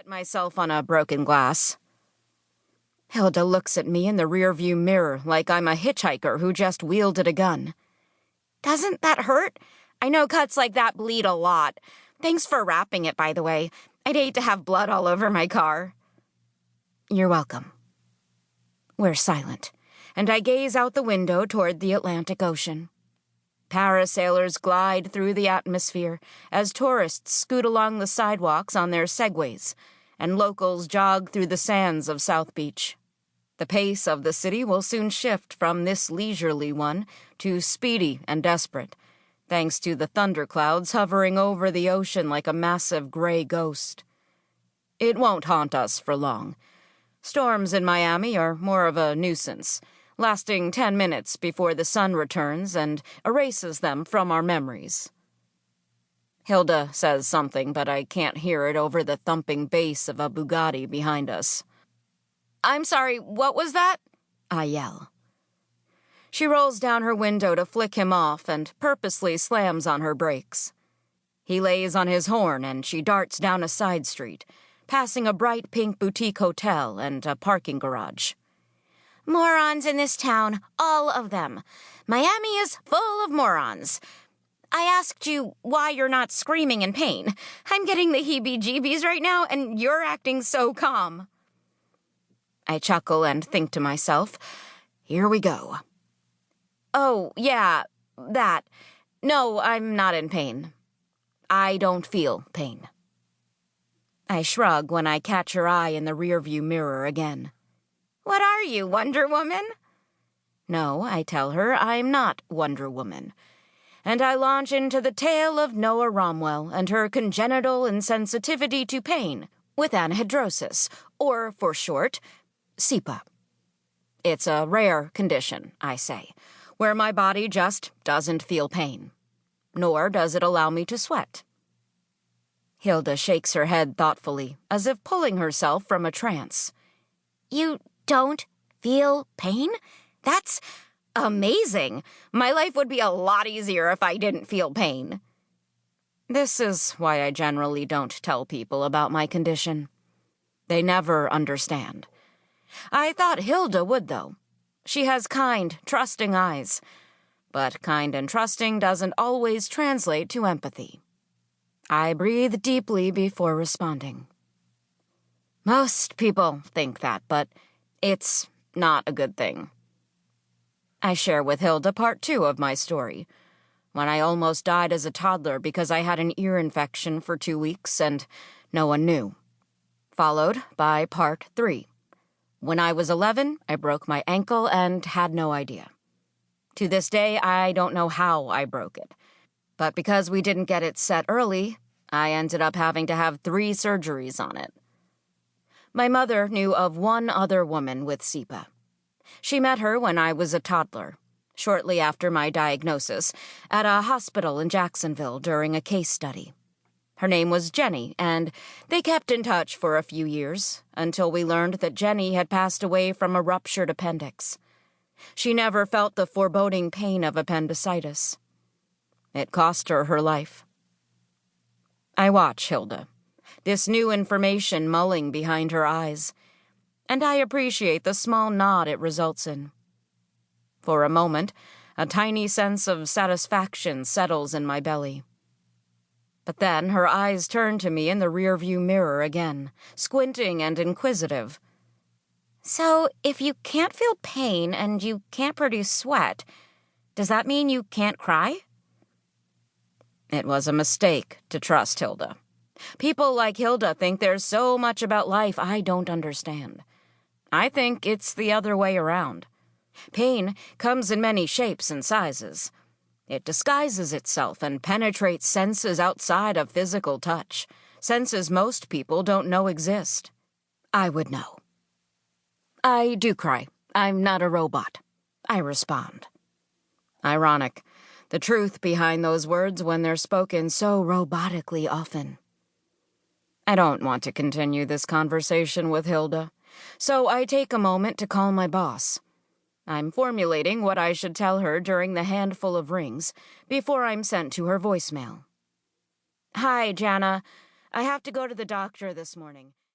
cut myself on a broken glass. Hilda looks at me in the rearview mirror like I'm a hitchhiker who just wielded a gun. Doesn't that hurt? I know cuts like that bleed a lot. Thanks for wrapping it, by the way. I'd hate to have blood all over my car. You're welcome. We're silent, and I gaze out the window toward the Atlantic Ocean. Parasailers glide through the atmosphere as tourists scoot along the sidewalks on their Segways, and locals jog through the sands of South Beach. The pace of the city will soon shift from this leisurely one to speedy and desperate, thanks to the thunderclouds hovering over the ocean like a massive gray ghost. It won't haunt us for long. Storms in Miami are more of a nuisance, lasting 10 minutes before the sun returns and erases them from our memories. Hilda says something, but I can't hear it over the thumping bass of a Bugatti behind us. I'm sorry, what was that? I yell. She rolls down her window to flick him off and purposely slams on her brakes. He lays on his horn and she darts down a side street, passing a bright pink boutique hotel and a parking garage. Morons in this town, all of them. Miami is full of morons. I asked you why you're not screaming in pain. I'm getting the heebie-jeebies right now, and you're acting so calm. I chuckle and think to myself, here we go. Oh, yeah, that. No, I'm not in pain. I don't feel pain. I shrug when I catch her eye in the rearview mirror again. What are you, Wonder Woman? No, I tell her, I'm not Wonder Woman. And I launch into the tale of Noah Romwell and her congenital insensitivity to pain with anhidrosis, or, for short, SIPA. It's a rare condition, I say, where my body just doesn't feel pain. Nor does it allow me to sweat. Hilda shakes her head thoughtfully, as if pulling herself from a trance. You don't feel pain? That's amazing. My life would be a lot easier if I didn't feel pain. This is why I generally don't tell people about my condition. They never understand. I thought Hilda would, though. She has kind, trusting eyes. But kind and trusting doesn't always translate to empathy. I breathe deeply before responding. Most people think that, but it's not a good thing. I share with Hilda part 2 of my story, when I almost died as a toddler because I had an ear infection for 2 weeks and no one knew. Followed by part 3. When I was 11, I broke my ankle and had no idea. To this day, I don't know how I broke it. But because we didn't get it set early, I ended up having to have 3 surgeries on it. My mother knew of one other woman with SIPA. She met her when I was a toddler, shortly after my diagnosis, at a hospital in Jacksonville during a case study. Her name was Jenny, and they kept in touch for a few years, until we learned that Jenny had passed away from a ruptured appendix. She never felt the foreboding pain of appendicitis. It cost her her life. I watch Hilda, this new information mulling behind her eyes, and I appreciate the small nod it results in. For a moment, a tiny sense of satisfaction settles in my belly. But then her eyes turn to me in the rearview mirror again, squinting and inquisitive. So, if you can't feel pain and you can't produce sweat, does that mean you can't cry? It was a mistake to trust Hilda. People like Hilda think there's so much about life I don't understand. I think it's the other way around. Pain comes in many shapes and sizes. It disguises itself and penetrates senses outside of physical touch, senses most people don't know exist. I would know. I do cry. I'm not a robot. I respond. Ironic, the truth behind those words when they're spoken so robotically often. I don't want to continue this conversation with Hilda, so I take a moment to call my boss. I'm formulating what I should tell her during the handful of rings before I'm sent to her voicemail. Hi, Jana. I have to go to the doctor this morning.